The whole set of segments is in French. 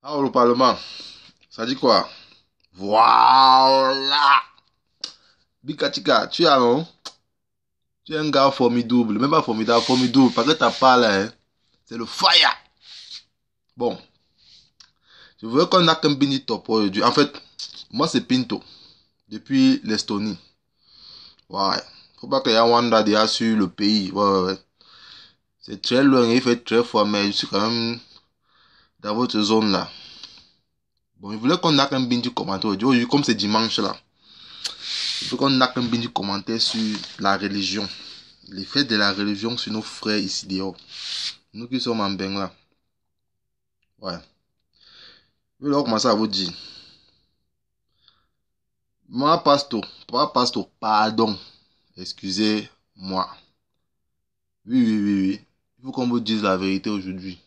Ah, le Parlement, ça dit quoi? Voilà! Bikatika, tu as non? Tu es un gars formidable, même pas formidable, formidable, parce que t'as pas là, hein. C'est le fire! Bon, je veux qu'on a qu'un Bini top aujourd'hui. En fait, moi c'est Pinto, depuis l'Estonie. Ouais, faut pas qu'il y ait un Wanda déjà sur le pays. Ouais, ouais, ouais. C'est très loin, il fait très fort, mais je suis quand même dans votre zone là. Bon, je voulais qu'on a qu'un Bini commentaire aujourd'hui, comme c'est dimanche là. Il faut qu'on a un bien du commentaire sur la religion. L'effet de la religion sur nos frères ici dehors. Nous qui sommes en Bengla. Ouais. Je vais commencer à vous dire. Moi, pasteur, pardon. Excusez-moi. Oui, oui, oui, oui. Il faut qu'on vous dise la vérité aujourd'hui.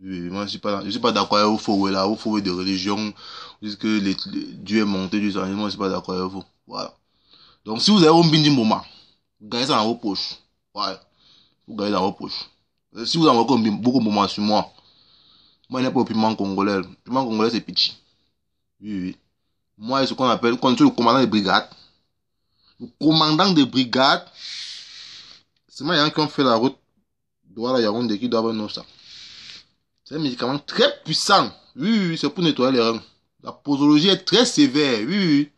Oui, oui, moi, je suis pas d'accord avec vous, là, vous de religion. Puisque Dieu est monté du sang. Moi, je suis pas d'accord avec vous. Voilà. Donc, si vous avez un bindi moment, vous gagnez ça dans vos poches. Ouais. Vous gagnez dans vos poches. Si vous avez encore beaucoup de moments sur moi, moi, je n'ai pas au piment congolais. Le piment congolais, c'est petit. Oui, oui. Moi, c'est ce qu'on appelle, quand je suis le commandant de brigade. Le commandant de brigade, c'est moi, il y a qui ont fait la route de la Yaoundé qui doivent nous ça. C'est un médicament très puissant. Oui, oui, oui, c'est pour nettoyer les reins. La posologie est très sévère. Oui, oui, oui.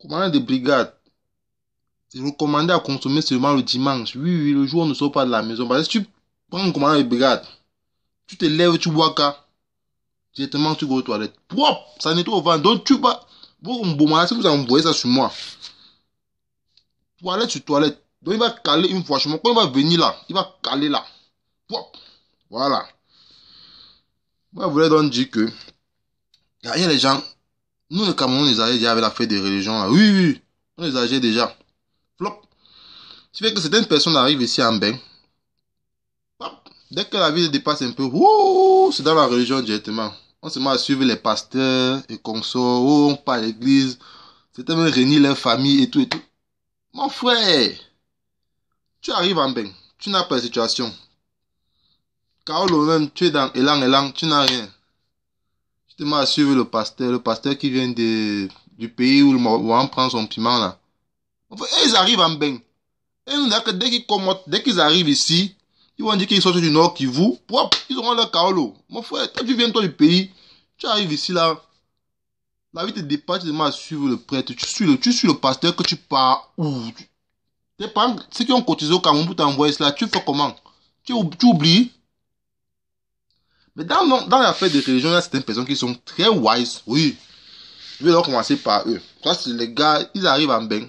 Commandant de brigade, c'est recommandé à consommer seulement le dimanche. Oui, oui, le jour où on ne sort pas de la maison. Parce que si tu prends un commandant de brigade, tu te lèves, tu bois qu'à. Directement, tu vas aux toilettes. Propre, ça nettoie au vent. Donc, tu vas. Si vous envoyez ça sur moi, toilette sur toilette. Donc, il va caler une fois. Quand il va venir là, il va caler là. Propre. Voilà. Moi, je voulais donc dire que, il y a les gens, nous, les Camerounais, on les âgés déjà avec la fête des religions là. Oui, oui, on les âgés déjà. Flop. Ce qui fait que certaines personnes arrivent ici en bain. Dès que la vie dépasse un peu, c'est dans la religion directement. On se met à suivre les pasteurs et consorts, on part à l'église. C'était même réunir leur famille et tout et tout. Mon frère, tu arrives en bain, tu n'as pas de situation. Carolo même, tu es dans élan, tu n'as rien. Tu te mets à suivre le pasteur qui vient du pays où le Mouan prend son piment là. Enfin, ils arrivent en bain. Et nous, dès qu'ils arrivent ici, ils vont dire qu'ils sortent du Nord Kivu. Ils auront leur Carolo. Mon frère, toi tu viens toi du pays, tu arrives ici là. La vie te dépasse, tu te mets à suivre le prêtre. Tu suis le pasteur que tu pars où? Tes parents, ceux qui ont cotisé au Cameroun pour t'envoyer cela, tu fais comment? Tu oublies? Mais dans l'affaire de religion, il y a certaines personnes qui sont très wise. Oui. Je vais donc commencer par eux. Ça, c'est les gars, ils arrivent en bain.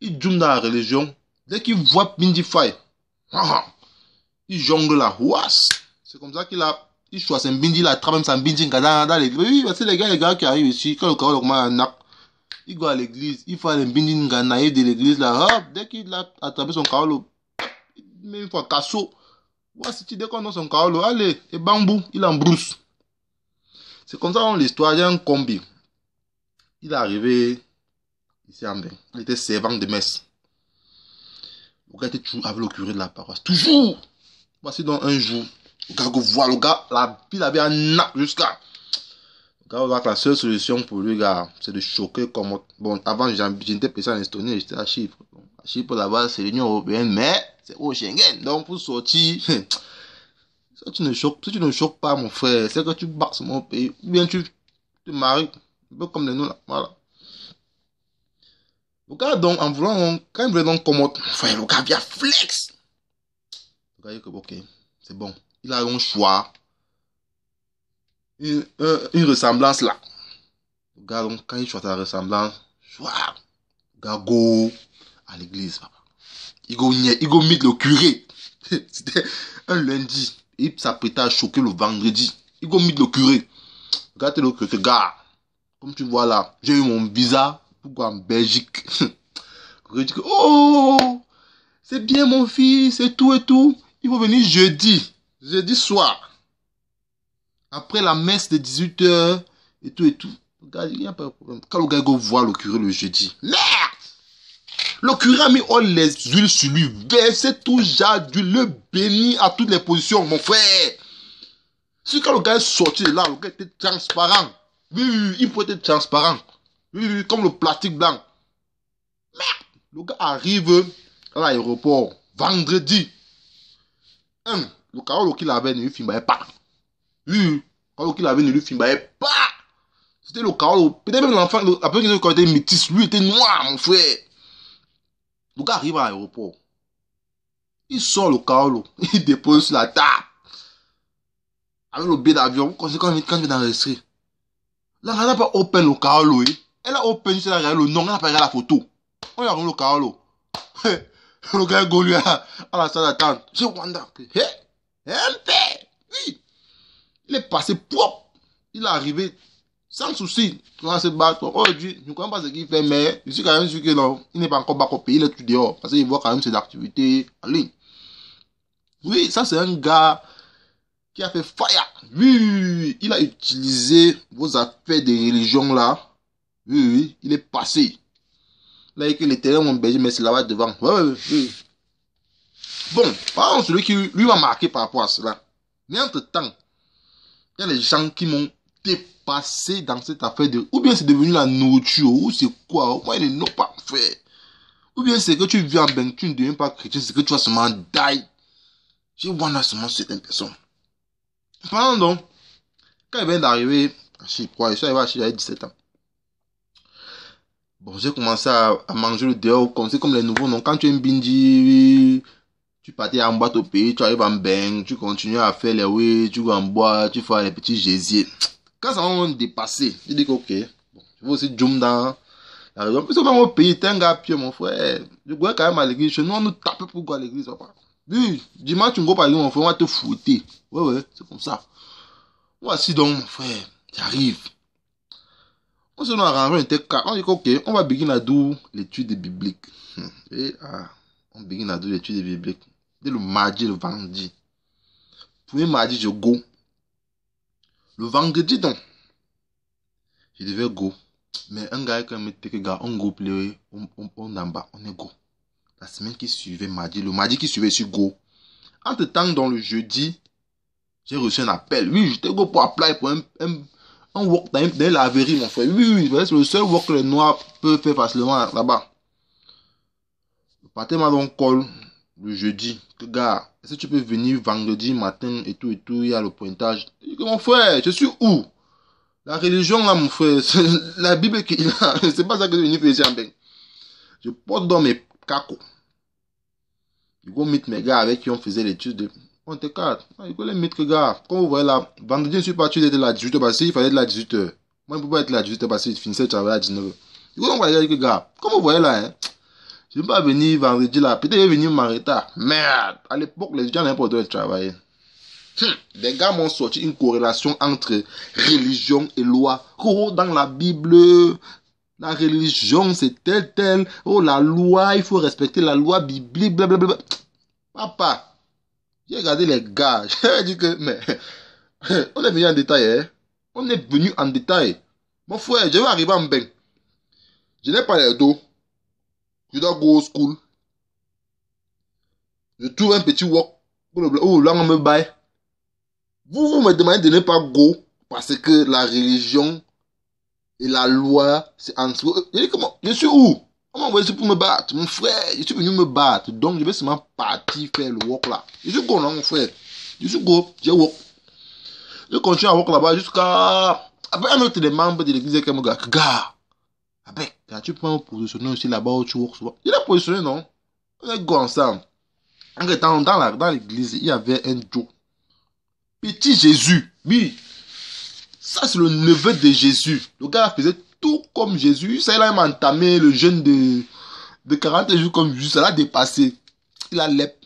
Ils jouent dans la religion. Dès qu'ils voient Bindi Fay, ils jonglent la ouas. C'est comme ça il choisit un Bindi, il attrape même son Bindi dans l'église. Oui, c'est les gars qui arrivent ici. Quand le carreau commence à nappe, il va à l'église, il fait un Bindi Nganaï de l'église là. Hop, dès qu'il a attrapé son carreau, il met une fois casso. Voici, dès qu'on a son carreau, allez, et bambou, il embrousse. C'est comme ça dans l'histoire, il y a un combi. Il est arrivé ici en bain. Il était servant de messe. Le gars était toujours avec le curé de la paroisse. Toujours. Voici donc un jour, le gars voit le gars, il avait un nappe jusqu'à. Le gars voit que la seule solution pour lui, gars, c'est de choquer comme. Bon, avant, j'étais passé en Estonie, j'étais à Chypre. Bon, à Chypre, là-bas, c'est l'Union Européenne, mais c'est au Schengen. Donc, pour sortir. Si tu ne choques pas, mon frère, c'est que tu bats sur mon pays. Ou bien tu te maries. Un peu comme les nous là. Voilà. Le gars, donc, quand il voulait donc commote, mon frère, le gars vient flex. Le gars dit que, ok, c'est bon. Il a un choix. Une ressemblance là. Le gars, donc, quand il choisit la ressemblance, choix. Le gars, go à l'église, papa. Il go meet le curé. C'était un lundi. Il s'apprêtait à choquer le vendredi. Il go meet le curé. Regardez le curé, gars. Comme tu vois là, j'ai eu mon visa pour en Belgique. Le curé dit que, oh, c'est bien mon fils, c'est tout et tout. Il faut venir jeudi soir. Après la messe de 18h et tout et tout. Le gars dit, il n'y a pas de problème. Quand le gars go voir le curé le jeudi, merde! Le curé a mis les huiles sur lui, versé tout genre d'huile, le béni à toutes les positions, mon frère. Si quand le gars est sorti de là, le gars était transparent. Oui, il faut être transparent. Oui, comme le plastique blanc. Merde. Le gars arrive à l'aéroport vendredi. Le carreau qu'il avait ne lui filmait pas. Oui, le carreau qu'il avait ne lui filmait pas. C'était le carreau. Peut-être même l'enfant, après qu'il était métis, lui était noir, mon frère. Le gars arrive à l'aéroport. Il sort le carreau, il dépose sur la table. Avec le billet d'avion, quand il vient d'enregistrer. Là, elle n'a pas open le carreau. Elle a open juste la le nom, elle n'a pas regardé la photo. On a regardé le carreau. Le gars est golé à la salle d'attente. Je wonder. Oui. Il est passé propre. Il est arrivé sans souci. Il va se battre. Oh Dieu, je ne connais pas ce qu'il fait, mais je suis quand même sûr que non, il n'est pas encore back au pays, il est tout dehors. Parce qu'il voit quand même ses activités en ligne. Oui, ça c'est un gars qui a fait fire. Oui, il a utilisé vos affaires de religion là. Oui, il est passé. Là, que les terrains ont berger, mais c'est là-bas devant. Oui. Bon, par contre, celui qui lui m'a marqué par rapport à cela. Mais entre-temps, il y a des gens qui m'ont dépassé dans cette affaire de... Ou bien c'est devenu la nourriture, ou c'est quoi? Moi, ils n'ont pas fait. Ou bien c'est que tu vis en bain, tu ne deviens pas chrétien, c'est que tu vas seulement die. Je vois seulement certaines personnes. Pendant donc, quand il vient d'arriver, je suis arrivé à Chypre, j'avais 17 ans. Bon, j'ai commencé à manger le dehors, comme les nouveaux noms. Quand tu es un bindi, tu partais en boîte au pays, tu arrives en bain, tu continues à faire les oui, tu vas en bois, tu fais les petits gésiers. Quand ça m'a dépassé, je dis que ok, bon, je vais aussi jump dans la raison. Parce que dans mon pays, t'es un gars pieux, mon frère. Je vois quand même à l'église, chez nous, on nous tape pour quoi à l'église, papa. Oui, dimanche, tu me vois par l'église, mon frère, on va te fouetter. Ouais, c'est comme ça. Voici donc, mon frère, j'arrive. On se donne un cas. On dit ok, on va begin à do l'étude biblique. Et on begin à do l'étude biblique. Dès le mardi, le vendredi. Premier mardi, je go. Le vendredi, donc, je devais go. Mais un gars qui me dit que gars, on go play, on en bas, on est go. La semaine qui suivait, mardi, le mardi qui suivait, je suis go. Entre temps, dans le jeudi, j'ai reçu un appel. Oui, j'étais go pour apply pour un work dans la laverie, mon frère. Oui, c'est le seul work que les noirs peuvent faire facilement là-bas. Le patin m'a donc call le jeudi. Que gars, est-ce que tu peux venir vendredi matin et tout, il y a le pointage. Je dis que mon frère, je suis où? La religion là, mon frère, c'est la Bible qui là, c'est pas ça que je viens faire ici en bain. Je porte dans mes cacos. Je go meet mes gars avec qui on faisait l'étude de... On était quatre. Il faut les mettre que gars. Comme vous voyez là, vendredi, je suis parti de la 18h parce qu'il fallait de la 18h. Moi, je ne peux pas être là à 18h parce qu'il finissait de travailler à 19h. Du coup, on va dire que gars, comme vous voyez là, hein, je ne peux pas venir vendredi là. Peut-être venir m'arrêter. Merde. À l'époque, les gens n'avaient pas le droit de travailler. Les gars m'ont sorti une corrélation entre religion et loi. Oh, dans la Bible, la religion c'est tel. Oh, la loi, il faut respecter la loi biblique, blablabla. Papa. J'ai regardé les gars, j'ai dit que, mais, on est venu en détail, hein. On est venu en détail. Mon frère, je vais arriver en bain. Je n'ai pas les dos. Je dois go au school. Je trouve un petit walk. Oh, là, on me baille. Vous me demandez de ne pas go parce que la religion et la loi, c'est entre eux. Je dis comment? Je suis où? On m'a envoyé pour me battre. Mon frère, je suis venu me battre. Donc, je vais seulement partir faire le walk là. Je suis go, non, mon frère. Je suis go, j'ai walk. Je continue à walk là-bas jusqu'à... Après, un autre des membres de l'église qui me dit, gars, tu peux me positionner aussi là-bas où tu walk souvent. Il a positionné, non? On est go ensemble. Dans l'église, il y avait un Joe. Petit Jésus, oui. Ça, c'est le neveu de Jésus. Le gars faisait tout comme Jésus. Ça, il a même entamé le jeûne de 40 jours comme Jésus. Ça l'a dépassé. Il a l'ép.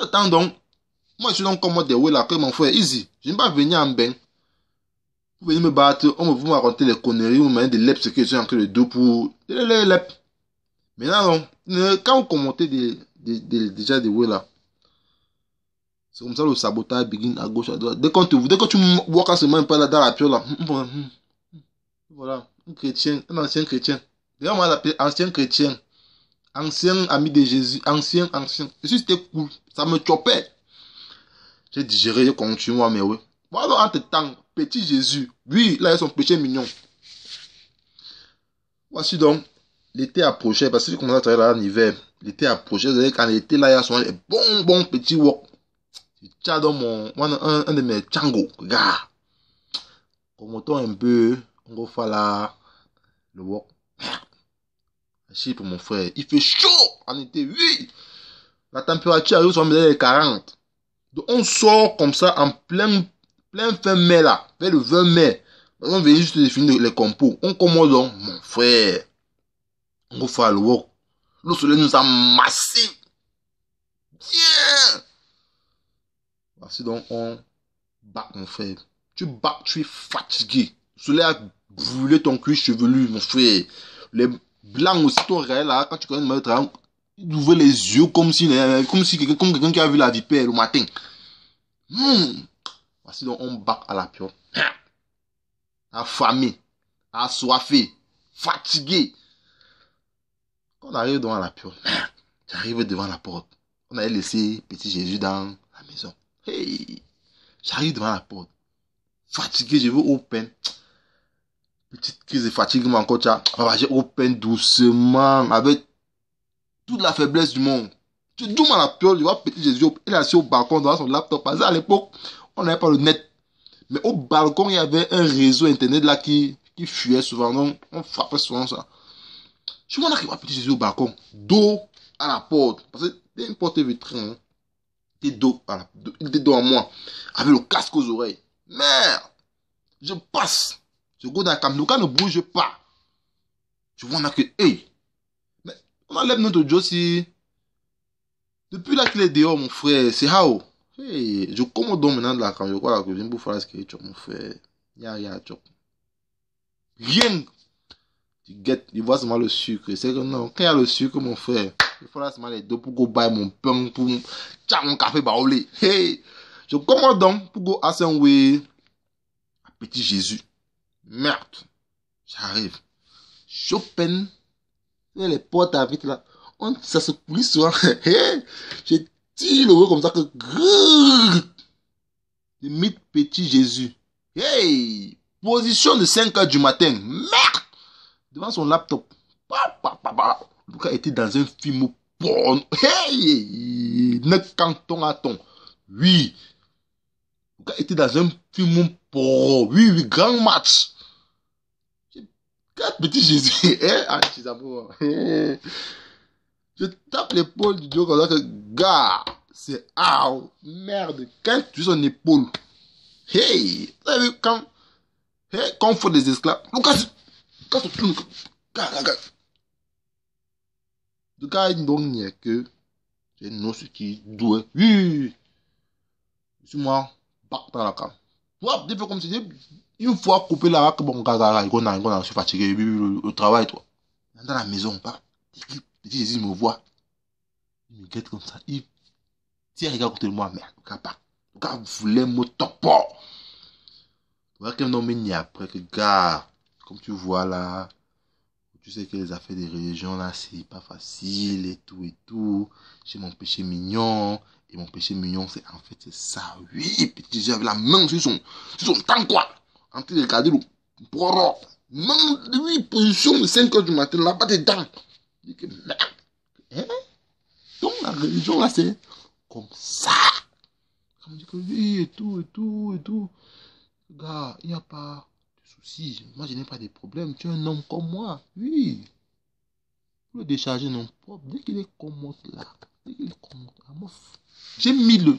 Attends donc. Moi, je suis donc comme moi de là, que mon frère, easy. Je ne vais pas venir en bain. Vous venez me battre, vous me raconter les conneries, vous me mettez des lèpes, ce que je suis en train de deux pour les lèpes. Maintenant, non. Quand vous commentez déjà des ouais là, c'est comme ça le sabotage begin à gauche, à droite. Dès que tu vois quand seulement pas là dans la pure là, voilà, un chrétien, un ancien chrétien. D'ailleurs, moi, l'appelle ancien chrétien, ancien ami de Jésus, ancien. Je suis c'était cool, ça me chopait. J'ai digéré, j'ai continué, mais oui. Voilà, entre-temps, petit Jésus, oui, là, il a son péché mignon. Voici donc, l'été approchait, parce que je commençais à travailler là en hiver. L'été approchait, vous savez, quand l'été, là, il y a souvent les bons petits wok. Tu as dans un de mes tchangos, regarde. Commentons un peu, on va faire là, le wok. Chier pour mon frère, il fait chaud en été, oui. La température arrive sur les 40. Donc on sort comme ça en plein fin mai là, vers le 20 mai. On vient juste de finir les compos. On commande donc, mon frère. On va faire le wok. Le soleil nous a massé. Tiens. Voici donc on bat, mon frère. Tu bats, tu es fatigué. Le soleil a brûlé ton cuir chevelu, mon frère. Les blancs aussi, ton réel là, quand tu connais le travail, il ouvre les yeux comme quelqu'un qui a vu la vipère le matin. Voici donc on bat à la piole. Affamé, assoiffé, fatigué. Quand on arrive devant la piole, j'arrive devant la porte. On avait laissé petit Jésus dans la maison. Hey, j'arrive devant la porte. Fatigué, je veux open. Petite crise de fatigue, mais encore, j'ai open doucement, avec toute la faiblesse du monde. Je doum à la piole, je vois petit Jésus, il est assis au balcon devant son laptop. Parce qu'à l'époque, on n'avait pas le net. Mais au balcon, il y avait un réseau internet là qui fuyait souvent. Donc, on frappait souvent ça. Je vois là qu'il voit petit Jésus au balcon, dos à la porte. Parce que c'est une porte vitrée. Hein. Il était dos à moi, avec le casque aux oreilles. Merde! Je passe. Je go dans la camion. Quand ne bouge pas. Je vois là que, hey! Mais on enlève notre Josie. Depuis là qu'il est dehors, mon frère, c'est how? Hey, je commande donc maintenant de la camion. Je crois que je viens pour faire ce qu'il y a, mon frère. Y'a, chop. Rien. Tu guettes, il voit seulement le sucre. C'est que non, quand il y a le sucre, mon frère, il faut là seulement les deux pour go buy mon pain, pour tchang mon café baoulé. Hey! Je commande donc pour go assemblée à petit Jésus. Merde. J'arrive. Chopin. Les portes à vite là. Ça se plie souvent. Je tire le haut comme ça que. Je mets petit Jésus. Hey! Position de 5 heures du matin. Merde! Devant son laptop. Le gars était dans un film porno. Hey! Ne canton à ton. Oui. Le gars était dans un film porno. Oui, grand match. 4 petits Jésus. Je tape l'épaule du Dieu comme ça que, gars, c'est out. Merde. Quand tu es son épaule. Hey! Vous avez vu quand on fait des esclaves. Quand tu tournes. Le gars, il n'y a que. C'est non ce qui doit. Oui. C'est moi. Bac dans la cam. Toi, tu fais comme si. Une fois coupé la raque, bon, gars, je suis fatigué. Le travail, toi. Dans la maison, pas. Petit Jésus me voit. Il me guette comme ça. Il tient, regarde à côté de moi. Merde, le gars, pas. Le gars voulait me toper. Voilà qu'un homme n'y après que, gars, comme tu vois là, tu sais que les affaires des religions là, c'est pas facile et tout. J'ai mon péché mignon. Et mon péché mignon, c'est en fait, c'est ça. Oui, petit Jésus avait la main sur son temps, quoi. En train de regarder le poro. Même, oui, position de 5 heures du matin, là-bas dedans. Je dis que merde. Hein? Donc la religion là, c'est comme ça. On dit que oui, et tout. Gars, il n'y a pas de soucis. Moi, je n'ai pas de problème. Tu es un homme comme moi. Oui. Pour le décharger non propre, dès qu'il est commode là, j'ai mis le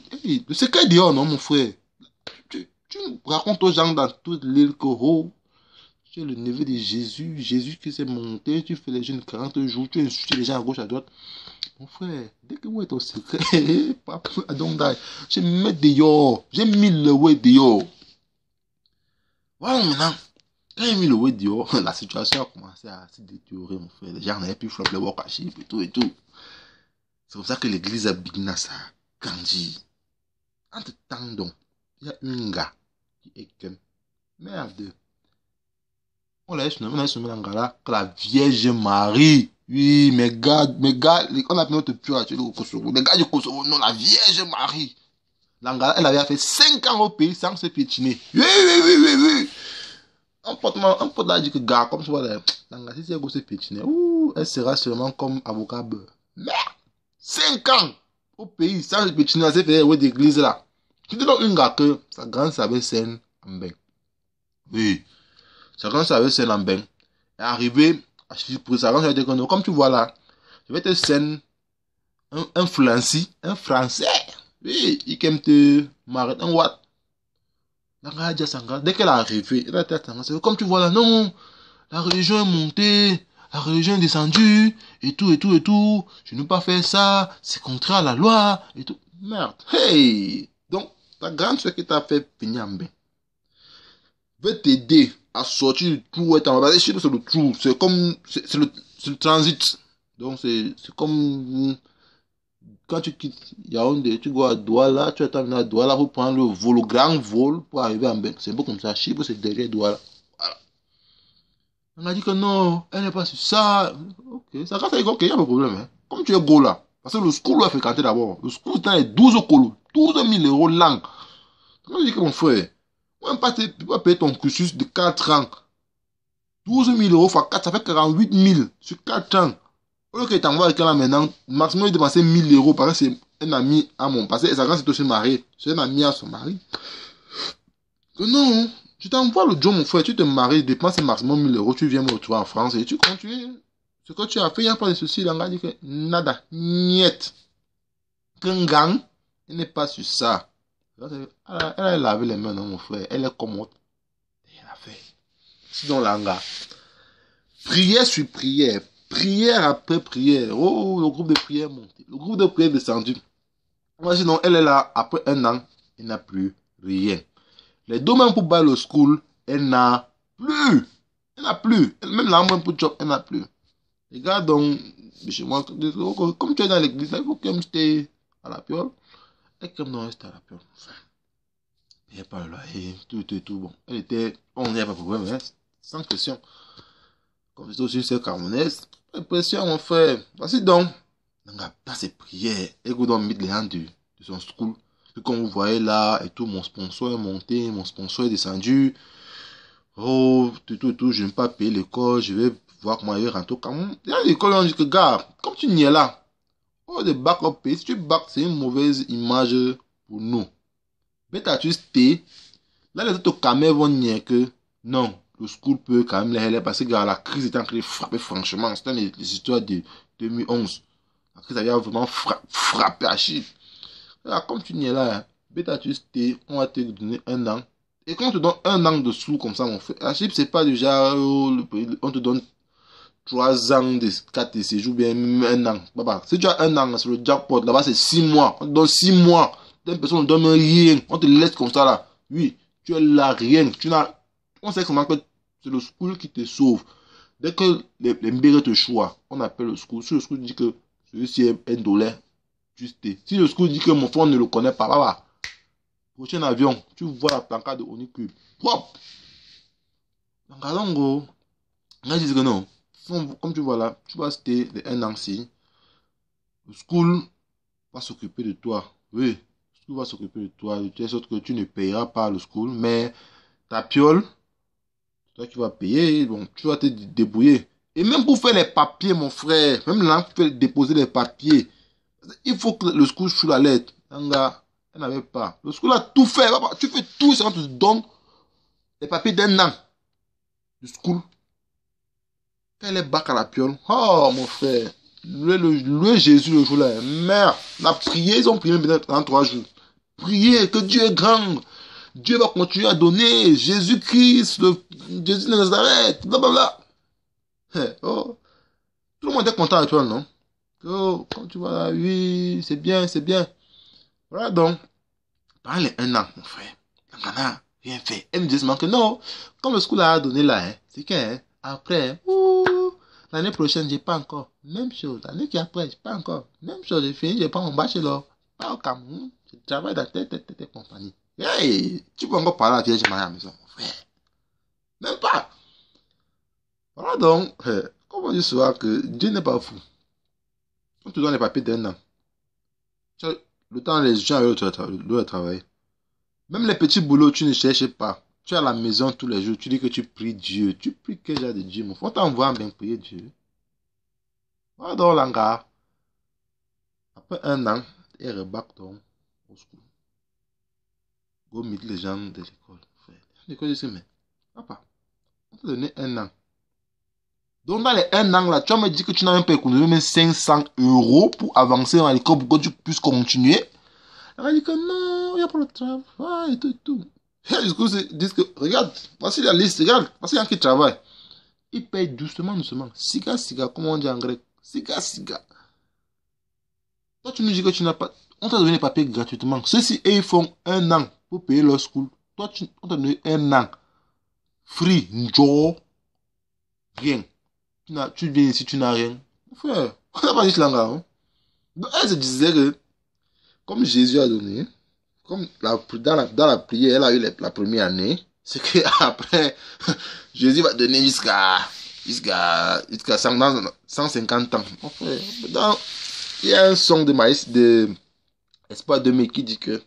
secret dehors, non, mon frère. Tu racontes aux gens dans toute l'île que, oh, tu es le neveu de Jésus. Jésus qui s'est monté, tu fais les jeûnes 40 jours, tu insultes les gens à gauche, à droite. Mon frère, dès que vous êtes au secret, j'ai mis dehors. J'ai mis le way dehors. Voilà, maintenant, quand j'ai mis le way dehors, la situation a commencé à se détériorer, mon frère. Les gens n'avaient plus flop le work à chip et tout. C'est pour ça que l'église a Bignassa grandi. Entre temps, donc, il y a un gars qui est comme merde. On l'a soumis dans là que la Vierge Marie. Oui, mes gars, on a notre pur actuel au Kosovo. Les gars du Kosovo, non, la Vierge Marie. L'Angala, elle avait fait 5 ans au pays sans se piétiner. Oui, oui, oui, oui, oui. Un pote là dit que, gars, comme tu vois, l'Angala, si elle se piétiner, elle sera sûrement comme avocat beurre. Merde! 5 ans au pays sans se piétiner, elle s'est fait ouais, d'église là. Tu dis donc une gars que sa grande savait scène en bain. Oui, sa grande savait scène en bain. Est arrivé à pour sa grande savait que non, comme tu vois là, je vais te scène un Français. Oui, il aime te marier un what. Dès qu'elle est arrivée, elle a été comme tu vois là, non, la religion est montée, la religion est descendue, et tout, et tout, et tout. Je ne peux pas faire ça, c'est contraire à la loi, et tout. Merde. Hey! Donc, ta grande soeur qui t'a fait venir en bain veut t'aider à sortir du trou. C'est le trou, c'est comme, c'est le transit. Donc, c'est comme quand tu quittes Yaoundé, tu vas à Douala, tu attends à Douala pour prendre le vol, le grand vol pour arriver en bain. C'est un peu comme ça. Chypre, c'est derrière Douala. Voilà. On a dit que non, elle n'est pas sur ça. Ok, ça dit ok, il y a pas de problème. Hein. Comme tu es go là, parce que le school doit fréquenter d'abord. Le school, c'est dans les 12 colos, 12 000 euros langue. On a dit que mon frère, on ne peut pas payer ton cursus de 4 ans. 12 000 euros fois 4, ça fait 48 000 sur 4 ans. Au lieu qu'il t'envoie avec là maintenant, maximum il dépenser 1000 euros parce que c'est un ami à mon passé. Et ça quand c'est aussi marié. C'est un ami à son mari. Que non, tu t'envoies le job, mon frère, tu te maries, dépenses maximum 1000 euros, tu viens me retrouver en France et tu continues. Ce que tu as fait, il n'y a pas de souci. L'anglais dit que nada, niet. Qu'un gang, elle n'est pas sur ça. Elle a lavé les mains, non, mon frère. Elle est commode. Elle a fait. Sinon, l'anglais. Prière sur prière. Prière après prière. Oh, le groupe de prière monté. Le groupe de prière descendu. Sinon, elle est là, après un an, elle n'a plus rien. Les domaines pour bailler le school, elle n'a plus. Elle n'a plus. Même là, même pour job, elle n'a plus. Les gars, donc, chez moi, comme tu es dans l'église, il faut qu'elle reste à la piole. Et comme non, reste à la piole. Il n'y a pas le loyer, tout. Bon, elle était, on n'y a pas de problème, hein, sans question. Comme c'est aussi c'est Camerounaise, pas de pression, mon frère. Voici donc, dans ses prières, et vous donc mis les hands de son school. Et comme vous voyez là, et tout, mon sponsor est monté, mon sponsor est descendu. Oh, tout, je ne vais pas payer l'école, je vais voir comment il va rentrer au Cameroun. Il y a l'école, on dit que, gars, comme tu n'y es là, oh, de back up, si tu back, c'est une mauvaise image pour nous. Mais t'as juste T, là, les autres Cameroun vont nier que, non, le school peut quand même les aider parce que gars, la crise est en train de frapper, franchement, c'était les histoires de 2011. La crise avait vraiment frappé à Chypre. Alors, comme tu n'y es là, hein, bêta juste T, on va te donner un an. Et quand on te donne un an de sous comme ça, mon frère, à Chypre, c'est pas déjà, on te donne 3 ans de 4 de séjour, bien un an. Baba, si tu as un an sur le jackpot, là-bas c'est 6 mois. On te donne 6 mois. Une personne ne donne rien. On te laisse comme ça là. Oui, tu es là, rien. On sait comment que c'est le school qui te sauve. Dès que les mbérés te choix, on appelle le school. Si le school dit que celui-ci est un dollar, juste. Si le school dit que mon frère ne le connaît pas, baba, prochain avion, tu vois la pancarte de Onicube. Propre. Donc, alors, on dit que non. Comme tu vois là, tu vas rester un an ici. Le school va s'occuper de toi. Oui, le school va s'occuper de toi. De telle sorte que tu ne payeras pas le school, mais ta piole, c'est toi qui vas payer. Bon, tu vas te débrouiller. Et même pour faire les papiers, mon frère, même là, pour faire déposer les papiers, il faut que le school soit la lettre. Un gars, elle n'avait pas. Le school a tout fait. Tu fais tout, ça te donne les papiers d'un an. Le school. Quand elle est bac à la piole, oh mon frère, le Jésus le jour-là, merde, la prière, ils ont prié peut-être en 3 jours. Priez que Dieu est grand, Dieu va continuer à donner, Jésus-Christ, Jésus de Nazareth, blablabla. Oh, tout le monde est content avec toi, non? Oh, quand tu vois là, oui, c'est bien, c'est bien. Voilà donc, pendant les 1 an, mon frère, Nana, rien fait. Elle me dit seulement que non, comme le school a donné là, hein, c'est que, hein, après, l'année prochaine, j'ai pas encore. Même chose. L'année qui après, j'ai pas encore. Même chose, j'ai fini, j'ai pas mon bachelor. Pas au Cameroun. Je travaille dans telle compagnie. Hey, tu peux encore parler à la Vierge Marie à la maison, mon frère. Même pas. Voilà donc, comme on dit souvent que Dieu n'est pas fou. On te donne les papiers d'un an. Le temps, les gens doivent travailler. Même les petits boulots, tu ne cherches pas. Tu es à la maison tous les jours, tu dis que tu pries Dieu. Tu pries quel genre de Dieu, mon frère? On t'envoie bien prier Dieu. Pardon, l'anga. Après un an, et rebac ton au school. Go meet les gens de l'école. L'école dit, mais papa, on t'a donné un an. Donc dans les un an là, tu vas me dire que tu n'as même pas économisé même 500 € pour avancer dans l'école pour que tu puisses continuer. Elle m'a dit que non, il n'y a pas de travail et tout et tout. Et du coup, ils disent que, regarde, voici la liste, regarde, voici un qui travaille. Il paye doucement, doucement. Siga, siga, comme on dit en grec. Siga, siga. Toi, tu nous dis que tu n'as pas. On t'a donné les papiers gratuitement. Ceux-ci, ils font un an pour payer leur school. Toi, on t'a donné un an. Free, njo, rien. Tu viens ici, tu n'as rien. Frère, on n'a pas dit cela, hein. Donc, elle se disait que, comme Jésus a donné, comme dans la prière, elle a eu la première année, c'est que après Jésus va donner jusqu'à 150 ans. Enfin, il y a un son de maïs de Espoir de qui dit que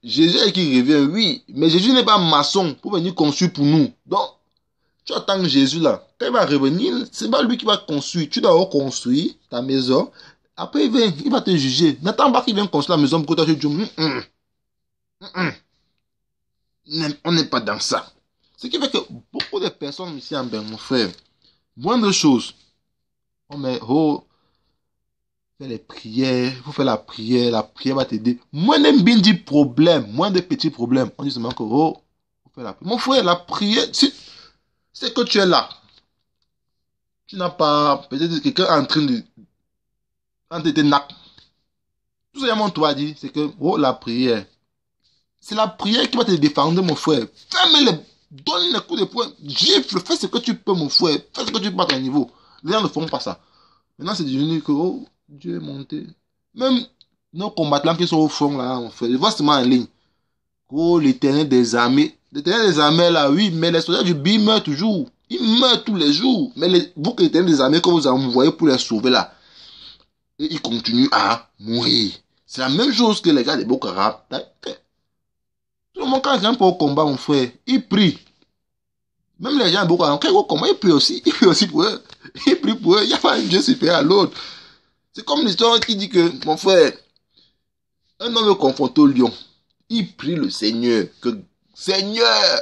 Jésus est qui revient, oui, mais Jésus n'est pas maçon pour venir construire pour nous. Donc, tu attends Jésus là. Quand il va revenir, c'est pas lui qui va construire. Tu dois reconstruire ta maison. Après, il va te juger. N'attends pas qu'il vienne construire la maison pour que toi tu dis, on n'est pas dans ça. Ce qui fait que beaucoup de personnes ici en Bénin, mon frère, moindre chose, on met, fais les prières, il faut faire la prière va t'aider. Moins de bindi problèmes, moins de petits problèmes. On dit seulement que, faut faire la prière. Mon frère, la prière, c'est que tu es là. Tu n'as pas, peut-être quelqu'un en train de, quand tu étais nac. Tout ça, mon toi dit, c'est que, la prière. C'est la prière qui va te défendre, mon frère. Donne les coups de poing, gifle, fais ce que tu peux, mon frère. Fais ce que tu peux à ton niveau. Les gens ne font pas ça. Maintenant, c'est devenu que, Dieu est monté. Même nos combattants qui sont au fond, là, mon frère, je vois seulement en ligne. L'éternel des armées. L'éternel des armées, là, oui, mais les soldats du BI meurent toujours. Ils meurent tous les jours. Mais vous, l'éternel des armées que vous envoyez pour les sauver, là, et ils continuent à mourir. C'est la même chose que les gars de Boko Haram. Tout le monde, quand ils pour au combat, mon frère, ils prient. Même les gens de Boko Haram, quand ils vont au combat, ils prient aussi. Ils prient aussi pour eux. Ils prient pour eux. Il n'y a pas un Dieu supérieur à l'autre. C'est comme l'histoire qui dit que, mon frère, un homme est confronté au lion. Il prie le Seigneur. Que, Seigneur,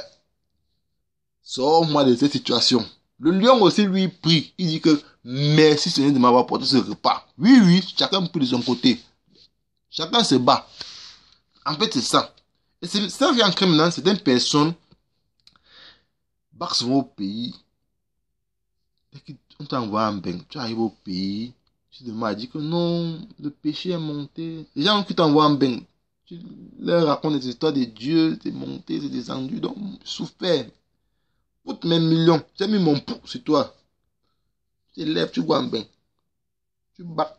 sors-moi de cette situation. Le lion aussi, lui, prie. Il dit que, merci Seigneur de m'avoir porté ce repas. Oui, oui, chacun prie de son côté. Chacun se bat. En fait, c'est ça. Et c'est ça qui est en criminel, c'est une personne souvent au pays. On t'envoie en bain. Tu arrives au pays. Tu demandes, dit que non, le péché est monté. Les gens qui t'envoient en bain, tu leur racontes des histoires de Dieu, c'est monté, c'est descendu. Donc, souffert. Pour mes millions, j'ai mis mon pouls sur toi. Tu te lèves, tu vois en bain. Tu bats.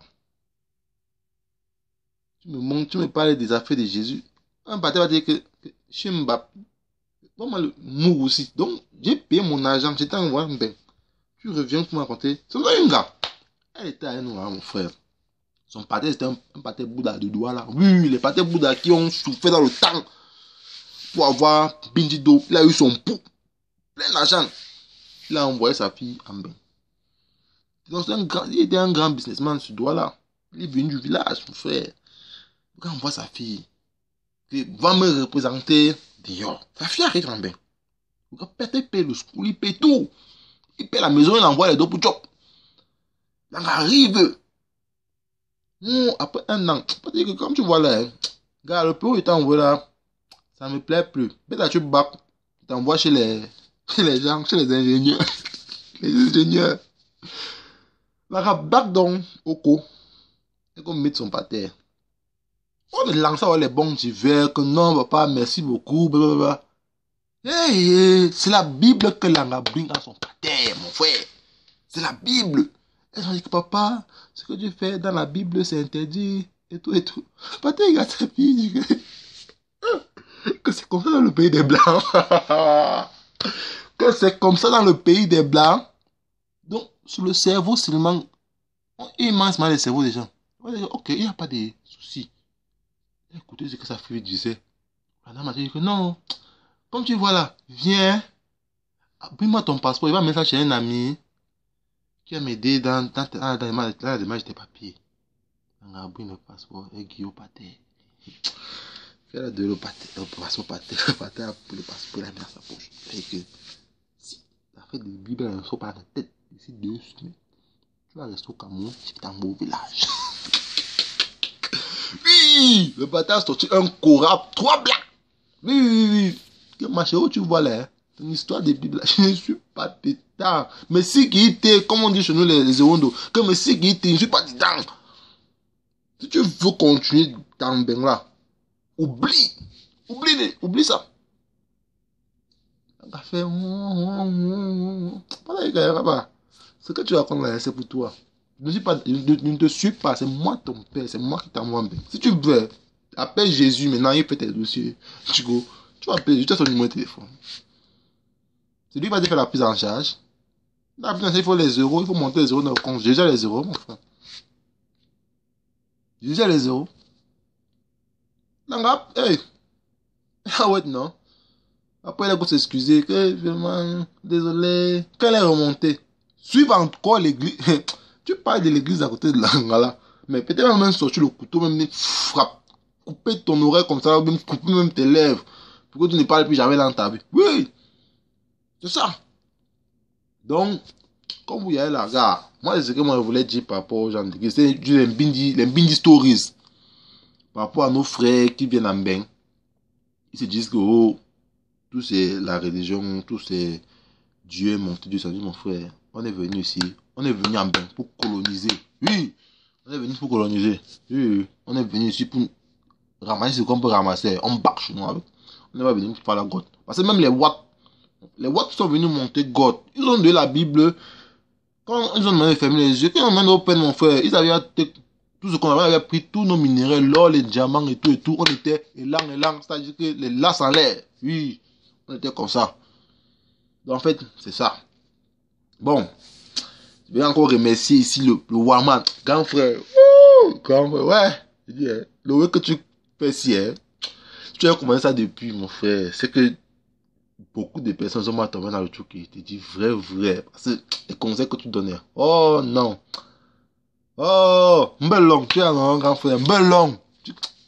Tu me montres, tu me parles des affaires de Jésus. Un bâtard va dire que je me bats. Moi, le mou aussi. Donc, j'ai payé mon argent, j'étais envoyé en bain. Tu reviens pour me raconter. C'est un gars. Elle était avec nous, mon frère. Son pâté, c'était un pâté Bouddha de doigts là. Oui, les pâtés Bouddha qui ont souffert dans le temps pour avoir bindi d'eau. Il a eu son pouls, plein d'argent. Il a envoyé sa fille en bain. Donc, il était un grand businessman ce doigt là. Il est venu du village, mon frère. Quand on voit sa fille, qui va me représenter, d'ailleurs, sa fille arrive en bain. Il paye le school, il paye tout. Il paye la maison, il envoie les deux pour job. Il arrive. Après un an, que comme tu vois là, gars, le peu où il t'envoie là, ça me plaît plus. Peut-être tu bac, tu t'envoies chez les gens, chez les ingénieurs. Les ingénieurs. Là, bac donc, au co. Et qu'on mette son pâté. On lance les bons divers, que non, papa, merci beaucoup, blablabla. Hey, c'est la Bible que l'anga bring à son pâté, mon frère. C'est la Bible. Elles ont dit que papa, ce que tu fais dans la Bible, c'est interdit, et tout, et tout. Papa, regarde sa fille, dit que c'est comme ça dans le pays des Blancs. Que c'est comme ça dans le pays des Blancs. Donc, sur le cerveau seulement, on immensément le cerveau des gens. On va dire, ok, il n'y a pas de souci. Écoutez ce que sa fille disait. La dame a dit que non, comme tu vois là, viens, bring-moi ton passeport. Il va mettre ça chez un ami qui va m'aider dans la démarche des papiers. On a pris le passeport et Guillaume Paté. Il a donné le passeport Paté. Le Paté a pris le passeport, il a mis dans sa poche. Et que si la fête de Bible ne sort pas dans la tête d'ici 2 semaines, tu vas rester au Cameroun, tu vas au village. Oui, le Paté a sorti un Cora 3 blancs. Oui. Que machin où tu vois là, hein? Une histoire de Bible, je ne suis pas pétard. Mais si qui était, comme on dit chez nous les Ewondo, que mais si qui était, je ne suis pas dedans. Si tu veux continuer dans le bain là, oublie ça. Ce que tu racontes là, c'est pour toi. Je ne te suis pas, c'est moi ton père, c'est moi qui t'envoie. Si tu veux, appelle Jésus maintenant, il fait tes dossiers. Tu vas appeler, je te donne son numéro de téléphone. C'est lui qui va te faire la prise en charge. La prise en charge, il faut les euros, il faut monter les euros dans le compte. J'ai déjà les euros, mon frère. J'ai déjà les euros. Là, hey. Ah ouais, non. Après, il a s'excuser que vraiment, désolé. Quand elle est remontée, suivre encore l'église. Tu parles de l'église à côté de là. Mais peut-être même sortir le couteau, même frappe. Couper ton oreille comme ça, même couper même tes lèvres. Pour que tu ne parles plus jamais dans ta vie. Oui. C'est ça. Donc, comme vous y avez là, gars, moi, c'est ce que moi je voulais dire par rapport aux gens de l'église. C'est les Bindi Stories. Par rapport à nos frères qui viennent en bain. Ils se disent que, oh, tout c'est la religion, tout c'est Dieu, mon Dieu, ça dit mon frère. On est venu ici, on est venu en bain pour coloniser. Oui, on est venu pour coloniser. Oui, on est venu ici pour ramasser ce qu'on peut ramasser. On bat chez nous avec. On n'est pas venu pour faire la grotte. Parce que même les Watts sont venus monter grotte. Ils ont donné la Bible. Quand ils ont demandé de fermer les yeux, quand ils ont demandé open, mon frère, ils avaient tout ce qu'on avait pris, tous nos minéraux, l'or, les diamants et tout. On était élan, c'est-à-dire que les lasses en l'air. Oui, on était comme ça. Donc en fait, c'est ça. Bon, je vais encore remercier ici le Waman, grand frère. Grand frère, ouais. Je dis, hein, le work que tu fais ici, hein, tu as commencé ça depuis, mon frère. C'est que beaucoup de personnes sont tombé dans le truc qui te dit vrai. Parce que les conseils que tu donnais. Oh non. Oh, un bel long. Tu es un grand frère, un bel long.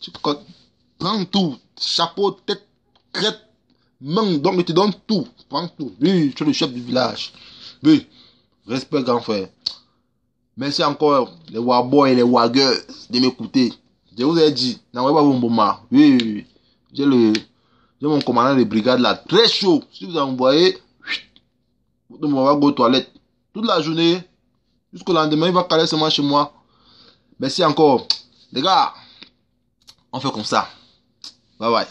Tu prends tout. Chapeau, tête, crête, main. Donc, il te donne tout. Prends tout. Oui, tu es le chef du village. Oui, respect, grand frère. Merci encore, les Waboys et les Waggers, de m'écouter. Je vous ai dit, n'envoyez pas vos moments. Oui. J'ai mon commandant de brigade là, très chaud. Si vous envoyez, vous m'envoyez aux toilettes. Toute la journée, jusqu'au lendemain, il va caler seulement chez moi. Merci encore. Les gars, on fait comme ça. Bye bye.